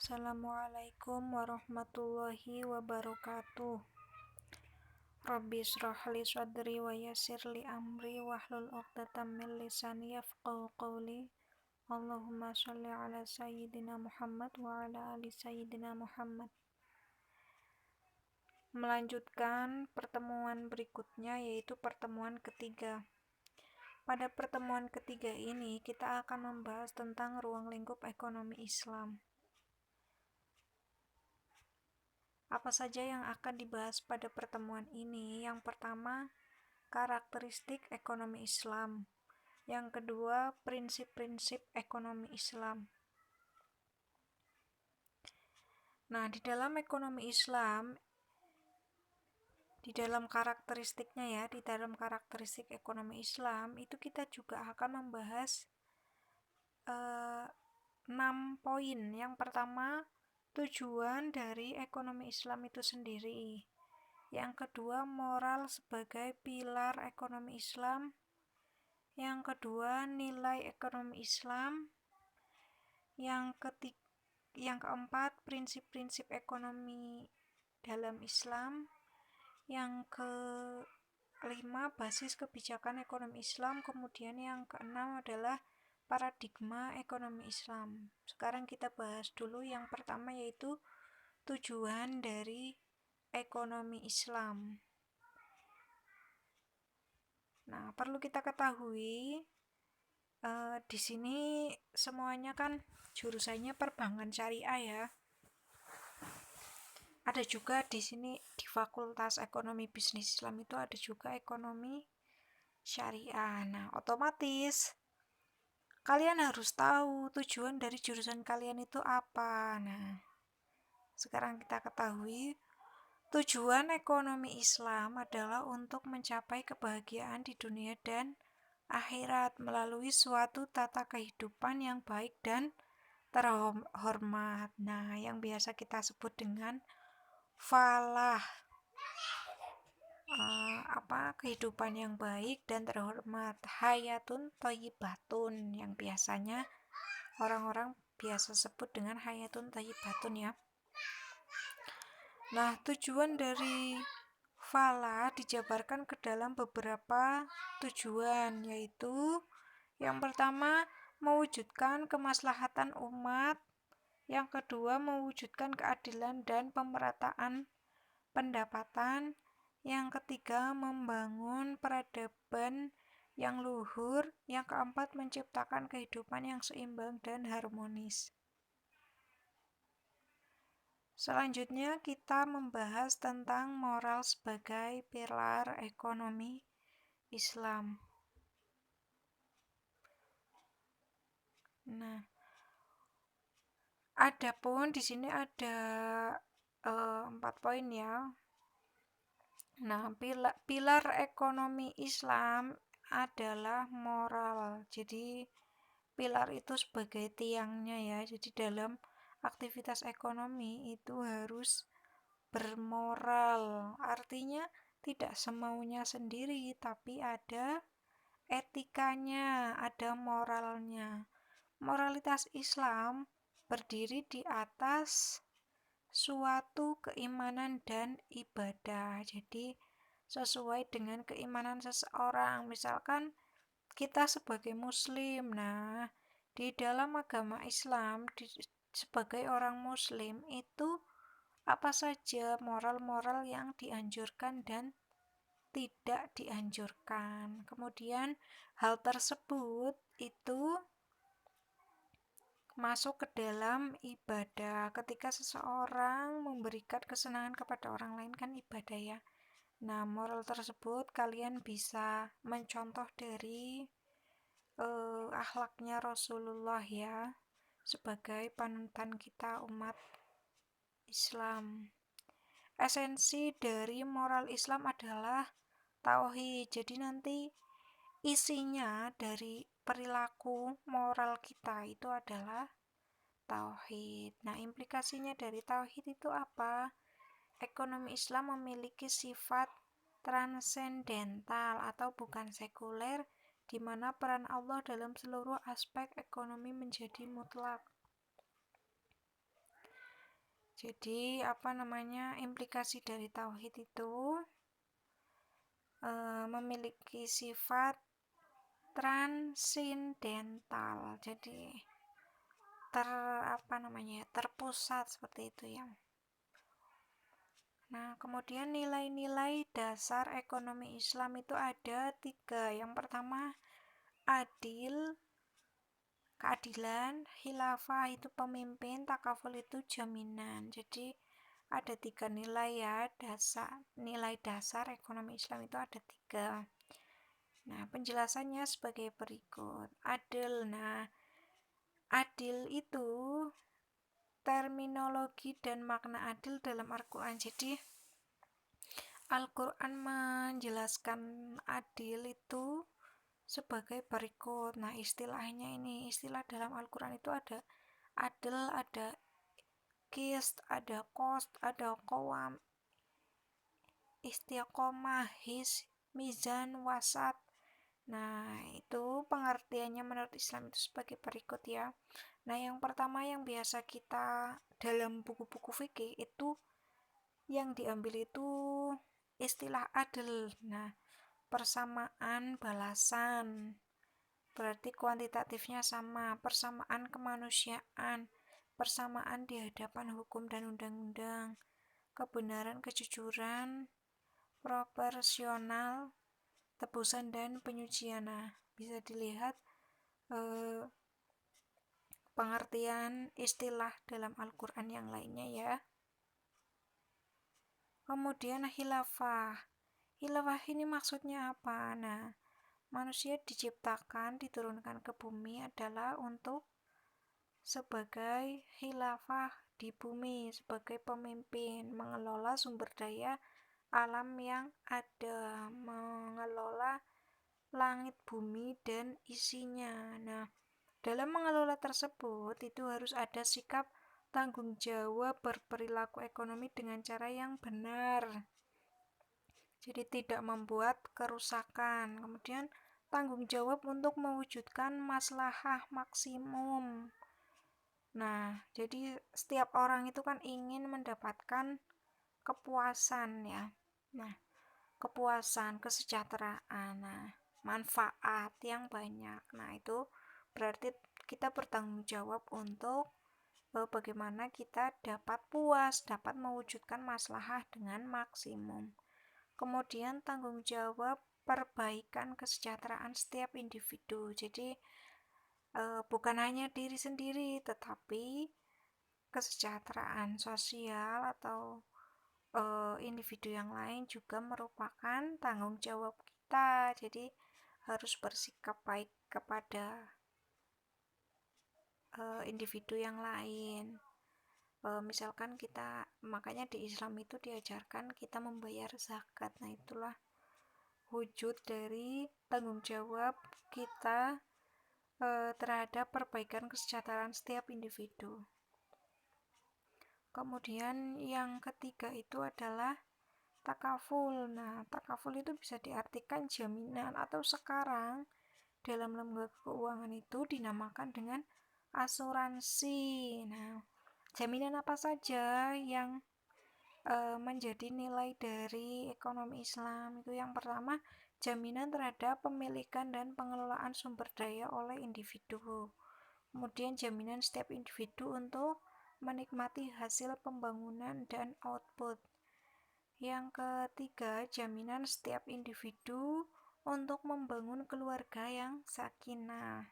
Assalamualaikum warahmatullahi wabarakatuh. Rabbi shrah li sadri wa yassir li amri wahlul 'uqdatam min lisani yafqahu qawli. Allahumma shalli ala sayyidina Muhammad wa ala ali sayyidina Muhammad. Melanjutkan pertemuan berikutnya, yaitu pertemuan ketiga. Pada pertemuan ketiga ini kita akan membahas tentang ruang lingkup ekonomi Islam. Apa saja yang akan dibahas pada pertemuan ini? Yang pertama, karakteristik ekonomi Islam. Yang kedua, prinsip-prinsip ekonomi Islam. Nah, di dalam ekonomi Islam, di dalam karakteristiknya di dalam karakteristik ekonomi Islam itu kita juga akan membahas 6 poin. Yang pertama, tujuan dari ekonomi Islam itu sendiri. Yang kedua, moral sebagai pilar ekonomi Islam. Yang kedua, nilai ekonomi Islam. Yang keempat, prinsip-prinsip ekonomi dalam Islam. Yang kelima, basis kebijakan ekonomi Islam. Kemudian yang keenam adalah paradigma ekonomi Islam. Sekarang kita bahas dulu yang pertama, yaitu tujuan dari ekonomi Islam. Nah, perlu kita ketahui di sini semuanya kan jurusannya perbankan syariah ya. Ada juga di sini di Fakultas Ekonomi Bisnis Islam itu ada juga ekonomi syariah. Nah, otomatis kalian harus tahu tujuan dari jurusan kalian itu apa. Nah, sekarang kita ketahui tujuan ekonomi Islam adalah untuk mencapai kebahagiaan di dunia dan akhirat melalui suatu tata kehidupan yang baik dan terhormat. Nah, yang biasa kita sebut dengan falah. Kehidupan yang baik dan terhormat. Hayatun thayyibatun, yang biasanya orang-orang biasa sebut dengan hayatun thayyibatun ya. Nah, tujuan dari falah dijabarkan ke dalam beberapa tujuan, yaitu yang pertama, mewujudkan kemaslahatan umat. Yang kedua, mewujudkan keadilan dan pemerataan pendapatan. Yang ketiga, membangun peradaban yang luhur. Yang keempat, menciptakan kehidupan yang seimbang dan harmonis. Selanjutnya kita membahas tentang moral sebagai pilar ekonomi Islam. Nah, adapun di sini ada 4 poin ya. Nah, pilar ekonomi Islam adalah moral. Jadi pilar itu sebagai tiangnya ya. Jadi dalam aktivitas ekonomi itu harus bermoral. Artinya tidak semaunya sendiri, tapi ada etikanya, ada moralnya. Moralitas Islam berdiri di atas suatu keimanan dan ibadah. Jadi sesuai dengan keimanan seseorang. Misalkan kita sebagai muslim, nah di dalam agama Islam sebagai orang muslim itu apa saja moral-moral yang dianjurkan dan tidak dianjurkan. Kemudian hal tersebut itu masuk ke dalam ibadah. Ketika seseorang memberikan kesenangan kepada orang lain kan ibadah ya. Nah, moral tersebut kalian bisa mencontoh dari akhlaknya Rasulullah ya, sebagai panutan kita umat Islam. Esensi dari moral Islam adalah tauhid. Jadi nanti isinya dari perilaku moral kita itu adalah tauhid. Nah, implikasinya dari tauhid itu apa? Ekonomi Islam memiliki sifat transendental atau bukan sekuler, di mana peran Allah dalam seluruh aspek ekonomi menjadi mutlak. Jadi implikasi dari tauhid itu memiliki sifat transindental. Jadi terpusat seperti itu ya. Nah, kemudian nilai-nilai dasar ekonomi Islam itu ada 3. Yang pertama, keadilan, khilafah itu pemimpin, takaful itu jaminan. Jadi ada 3 nilai ya, nilai dasar ekonomi Islam itu ada 3. Nah, penjelasannya sebagai berikut. Adil. Nah, adil itu terminologi dan makna adil dalam Al-Quran. Jadi Al-Quran menjelaskan adil itu sebagai berikut. Nah, istilahnya ini, istilah dalam Al-Quran itu ada adil, ada qist, ada qost, ada qawam, istiqomah, mizan, wasat. Nah, itu pengertiannya menurut Islam itu sebagai berikut ya. Nah, yang pertama yang biasa kita dalam buku-buku fikih itu yang diambil itu istilah adil. Nah, persamaan balasan. Berarti kuantitatifnya sama, persamaan kemanusiaan, persamaan di hadapan hukum dan undang-undang, kebenaran, kejujuran, proporsional, tebusan dan penyucian. Nah, bisa dilihat pengertian istilah dalam Al-Quran yang lainnya ya. Kemudian khilafah. Khilafah ini maksudnya apa? Nah, manusia diciptakan, diturunkan ke bumi adalah untuk sebagai khilafah di bumi, sebagai pemimpin, mengelola sumber daya alam yang ada, mengelola langit, bumi, dan isinya. Nah, dalam mengelola tersebut itu harus ada sikap tanggung jawab berperilaku ekonomi dengan cara yang benar. Jadi tidak membuat kerusakan. Kemudian tanggung jawab untuk mewujudkan maslahah maksimum. Nah, jadi setiap orang itu kan ingin mendapatkan kepuasan ya. Nah, kepuasan, kesejahteraan, manfaat yang banyak. Nah, itu berarti kita bertanggung jawab untuk bagaimana kita dapat puas, dapat mewujudkan maslahah dengan maksimum. Kemudian tanggung jawab perbaikan kesejahteraan setiap individu. Jadi bukan hanya diri sendiri, tetapi kesejahteraan sosial atau individu yang lain juga merupakan tanggung jawab kita. Jadi harus bersikap baik kepada individu yang lain. Misalkan kita, makanya di Islam itu diajarkan kita membayar zakat. Nah, itulah wujud dari tanggung jawab kita terhadap perbaikan kesejahteraan setiap individu. Kemudian yang ketiga itu adalah takaful. Nah, takaful itu bisa diartikan jaminan atau sekarang dalam lembaga keuangan itu dinamakan dengan asuransi. Nah, jaminan apa saja yang menjadi nilai dari ekonomi Islam itu? Yang pertama, jaminan terhadap pemilikan dan pengelolaan sumber daya oleh individu. Kemudian jaminan setiap individu untuk menikmati hasil pembangunan dan output. Yang ketiga, jaminan setiap individu untuk membangun keluarga yang sakinah.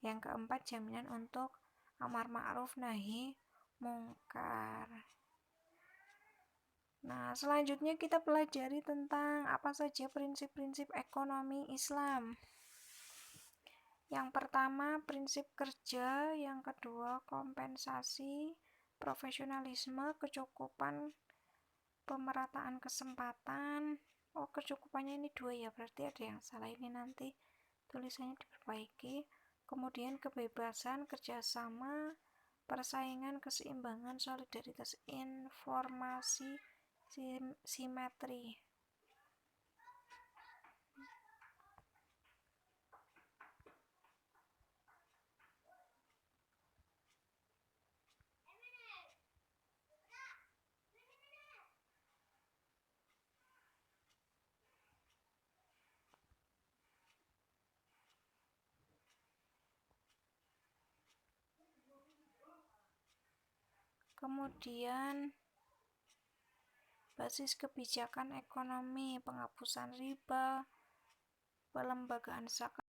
Yang keempat, jaminan untuk amar ma'ruf nahi mungkar. Nah, selanjutnya kita pelajari tentang apa saja prinsip-prinsip ekonomi Islam. Yang pertama, prinsip kerja. Yang kedua, kompensasi, profesionalisme, kecukupan, pemerataan kesempatan. Oh, kecukupannya ini 2 ya, berarti ada yang salah, ini nanti tulisannya diperbaiki. Kemudian kebebasan, kerjasama, persaingan, keseimbangan, solidaritas, informasi, simetri. Kemudian basis kebijakan ekonomi, penghapusan riba, pelembagaan zakat,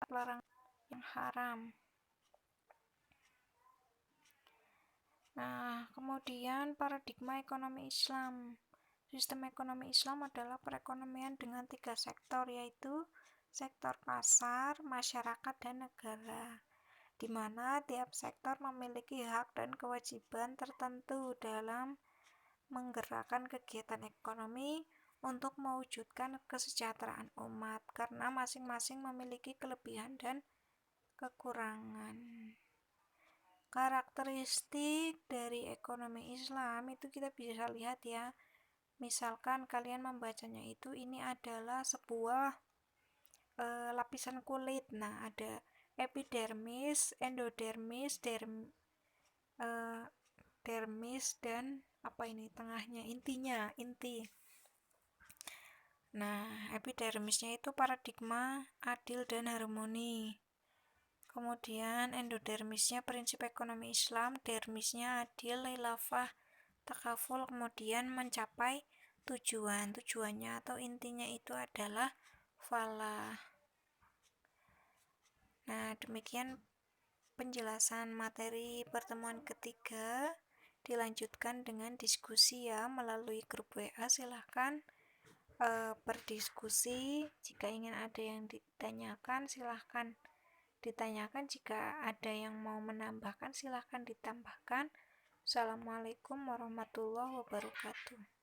pelarangan yang haram. Nah, kemudian paradigma ekonomi Islam. Sistem ekonomi Islam adalah perekonomian dengan 3 sektor, yaitu sektor pasar, masyarakat, dan negara, di mana tiap sektor memiliki hak dan kewajiban tertentu dalam menggerakkan kegiatan ekonomi untuk mewujudkan kesejahteraan umat, karena masing-masing memiliki kelebihan dan kekurangan. Karakteristik dari ekonomi Islam itu kita bisa lihat ya. Misalkan kalian membacanya itu, ini adalah sebuah lapisan kulit. Nah, ada epidermis, endodermis, dermis, dan apa ini tengahnya, inti. Nah, epidermisnya itu paradigma adil dan harmoni. Kemudian endodermisnya prinsip ekonomi Islam, dermisnya adil, khilafah, takaful, kemudian mencapai tujuannya atau intinya itu adalah falah. Nah, demikian penjelasan materi pertemuan ketiga. Dilanjutkan dengan diskusi ya melalui grup WA. Silahkan berdiskusi. Jika ingin ada yang ditanyakan, silahkan ditanyakan. Jika ada yang mau menambahkan, silahkan ditambahkan. Assalamualaikum warahmatullahi wabarakatuh.